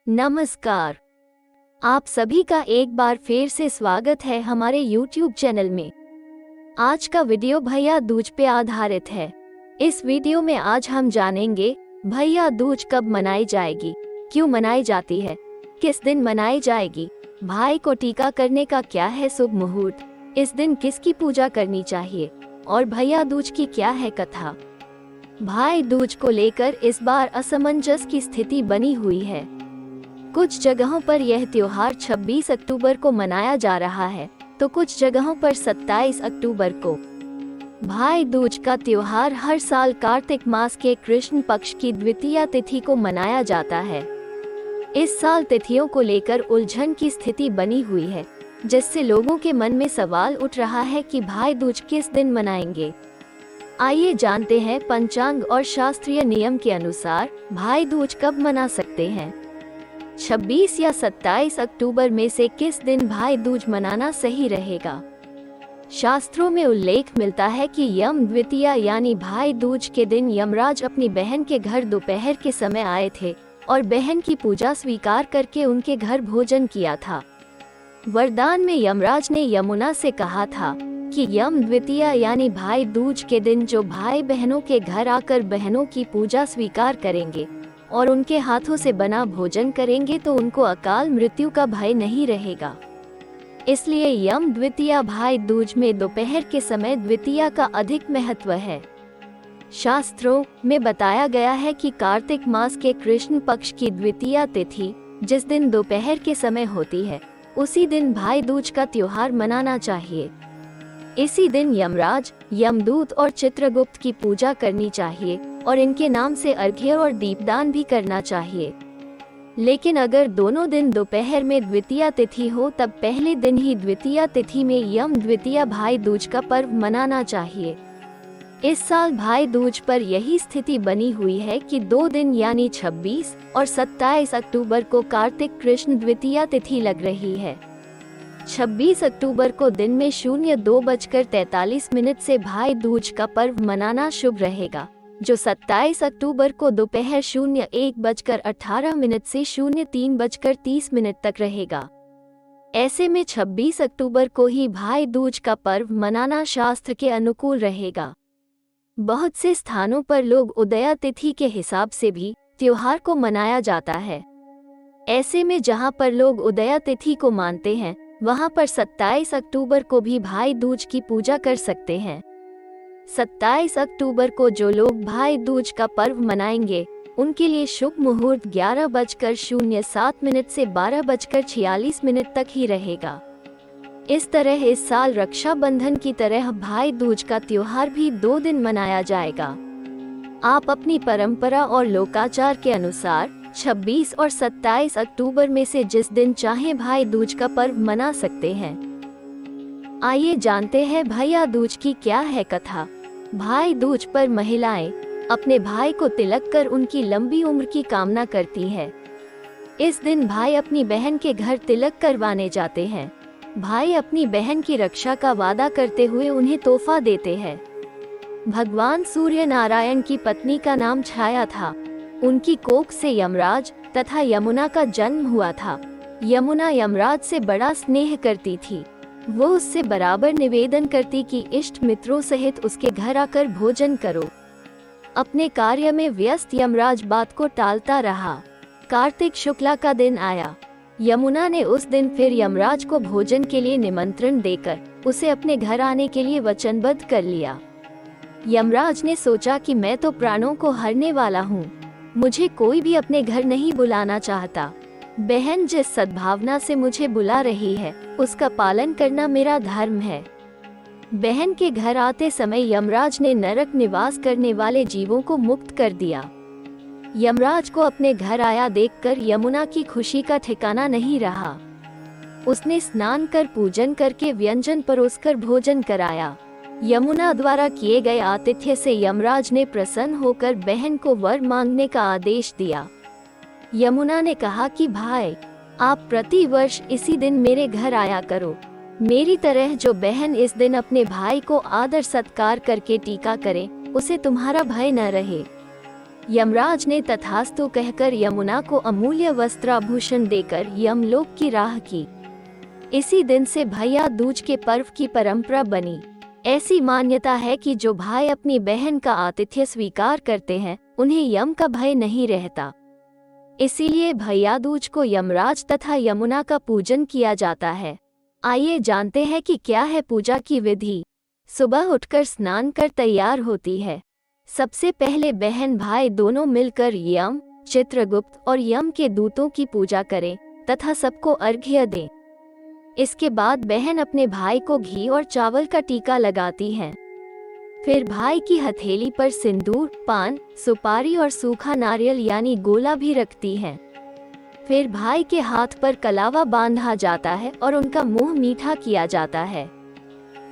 नमस्कार। आप सभी का एक बार फिर से स्वागत है हमारे YouTube चैनल में। आज का वीडियो भैया दूज पे आधारित है। इस वीडियो में आज हम जानेंगे भैया दूज कब मनाई जाएगी, क्यों मनाई जाती है, किस दिन मनाई जाएगी, भाई को टीका करने का क्या है शुभ मुहूर्त, इस दिन किसकी पूजा करनी चाहिए और भैया दूज की क्या है कथा। भाई दूज को लेकर इस बार असमंजस की स्थिति बनी हुई है। कुछ जगहों पर यह त्योहार 26 अक्टूबर को मनाया जा रहा है तो कुछ जगहों पर 27 अक्टूबर को। भाई दूज का त्योहार हर साल कार्तिक मास के कृष्ण पक्ष की द्वितीया तिथि को मनाया जाता है। इस साल तिथियों को लेकर उलझन की स्थिति बनी हुई है, जिससे लोगों के मन में सवाल उठ रहा है कि भाई दूज किस दिन मनाएंगे। आइए जानते हैं पंचांग और शास्त्रीय नियम के अनुसार भाई दूज कब मना सकते हैं। 26 या 27 अक्टूबर में से किस दिन भाई दूज मनाना सही रहेगा। शास्त्रों में उल्लेख मिलता है कि यम द्वितीया यानी भाई दूज के दिन यमराज अपनी बहन के घर दोपहर के समय आए थे और बहन की पूजा स्वीकार करके उनके घर भोजन किया था। वरदान में यमराज ने यमुना से कहा था कि यम द्वितीया यानी भाई दूज के दिन जो भाई बहनों के घर आकर बहनों की पूजा स्वीकार करेंगे और उनके हाथों से बना भोजन करेंगे तो उनको अकाल मृत्यु का भय नहीं रहेगा। इसलिए यम द्वितीया भाई दूज में दोपहर के समय द्वितीया का अधिक महत्व है। शास्त्रों में बताया गया है कि कार्तिक मास के कृष्ण पक्ष की द्वितीया तिथि जिस दिन दोपहर के समय होती है, उसी दिन भाई दूज का त्योहार मनाना चाहिए। इसी दिन यमराज, यमदूत और चित्रगुप्त की पूजा करनी चाहिए और इनके नाम से अर्घ्य और दीपदान भी करना चाहिए। लेकिन अगर दोनों दिन दोपहर में द्वितीया तिथि हो तब पहले दिन ही द्वितीया तिथि में यम द्वितीया भाई दूज का पर्व मनाना चाहिए। इस साल भाई दूज पर यही स्थिति बनी हुई है कि 2 दिन यानी 26 और 27 अक्टूबर को कार्तिक कृष्ण द्वितीया तिथि लग रही है। 26 अक्टूबर को दिन में 02:43 से भाई दूज का पर्व मनाना शुभ रहेगा, जो 27 अक्टूबर को दोपहर 01:18 से 03:30 तक रहेगा। ऐसे में 26 अक्टूबर को ही भाई दूज का पर्व मनाना शास्त्र के अनुकूल रहेगा। बहुत से स्थानों पर लोग उदया तिथि के हिसाब से भी त्योहार को मनाया जाता है। ऐसे में जहां पर लोग उदया तिथि को मानते हैं वहां पर 27 अक्टूबर को भी भाई दूज की पूजा कर सकते हैं। 27 अक्टूबर को जो लोग भाई दूज का पर्व मनाएंगे उनके लिए शुभ मुहूर्त 11:07 से 12:46 तक ही रहेगा। इस तरह इस साल रक्षाबंधन की तरह भाई दूज का त्योहार भी 2 दिन मनाया जाएगा। आप अपनी परंपरा और लोकाचार के अनुसार 26 और 27 अक्टूबर में से जिस दिन चाहें भाई दूज का पर्व मना सकते हैं। आइए जानते हैं भैया दूज की क्या है कथा। भाई दूज पर महिलाएं अपने भाई को तिलक कर उनकी लंबी उम्र की कामना करती है। इस दिन भाई अपनी बहन के घर तिलक करवाने जाते हैं। भाई अपनी बहन की रक्षा का वादा करते हुए उन्हें तोहफा देते हैं। भगवान सूर्य नारायण की पत्नी का नाम छाया था। उनकी कोख से यमराज तथा यमुना का जन्म हुआ था। यमुना यमराज से बड़ा स्नेह करती थी। वो उससे बराबर निवेदन करती कि इष्ट मित्रों सहित उसके घर आकर भोजन करो। अपने कार्य में व्यस्त यमराज बात को टालता रहा। कार्तिक शुक्ला का दिन आया। यमुना ने उस दिन फिर यमराज को भोजन के लिए निमंत्रण देकर उसे अपने घर आने के लिए वचनबद्ध कर लिया। यमराज ने सोचा कि मैं तो प्राणों को हरने वाला हूँ, मुझे कोई भी अपने घर नहीं बुलाना चाहता। बहन जिस सद्भावना से मुझे बुला रही है उसका पालन करना मेरा धर्म है। बहन के घर आते समय यमराज ने नरक निवास करने वाले जीवों को मुक्त कर दिया। यमराज को अपने घर आया देखकर यमुना की खुशी का ठिकाना नहीं रहा। उसने स्नान कर पूजन करके व्यंजन परोसकर भोजन कराया। यमुना द्वारा किए गए आतिथ्य से यमराज ने प्रसन्न होकर बहन को वर मांगने का आदेश दिया। यमुना ने कहा कि भाई, आप प्रति वर्ष इसी दिन मेरे घर आया करो। मेरी तरह जो बहन इस दिन अपने भाई को आदर सत्कार करके टीका करे, उसे तुम्हारा भय न रहे। यमराज ने तथास्तु कहकर यमुना को अमूल्य वस्त्राभूषण देकर यमलोक की राह की। इसी दिन से भैया दूज के पर्व की परंपरा बनी। ऐसी मान्यता है कि जो भाई अपनी बहन का आतिथ्य स्वीकार करते हैं उन्हें यम का भय नहीं रहता। इसीलिए भैया दूज को यमराज तथा यमुना का पूजन किया जाता है। आइए जानते हैं कि क्या है पूजा की विधि। सुबह उठकर स्नान कर तैयार होती है। सबसे पहले बहन भाई दोनों मिलकर यम, चित्रगुप्त और यम के दूतों की पूजा करें तथा सबको अर्घ्य दें। इसके बाद बहन अपने भाई को घी और चावल का टीका लगाती हैं। फिर भाई की हथेली पर सिंदूर, पान, सुपारी और सूखा नारियल यानी गोला भी रखती हैं। फिर भाई के हाथ पर कलावा बांधा जाता है और उनका मुंह मीठा किया जाता है।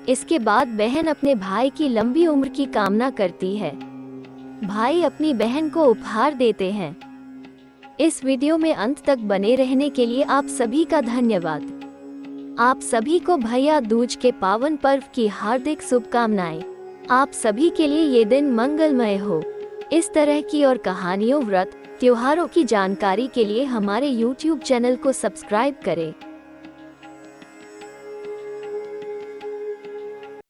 इसके बाद बहन अपने भाई की लंबी उम्र की कामना करती है। भाई अपनी बहन को उपहार देते हैं। इस वीडियो में अंत तक बने रहने के लिए आप सभी का धन्यवाद। आप सभी को भैया दूज के पावन पर्व की हार्दिक शुभकामनाएं। आप सभी के लिए ये दिन मंगलमय हो। इस तरह की और कहानियों, व्रत, त्योहारों की जानकारी के लिए हमारे YouTube चैनल को सब्सक्राइब करें।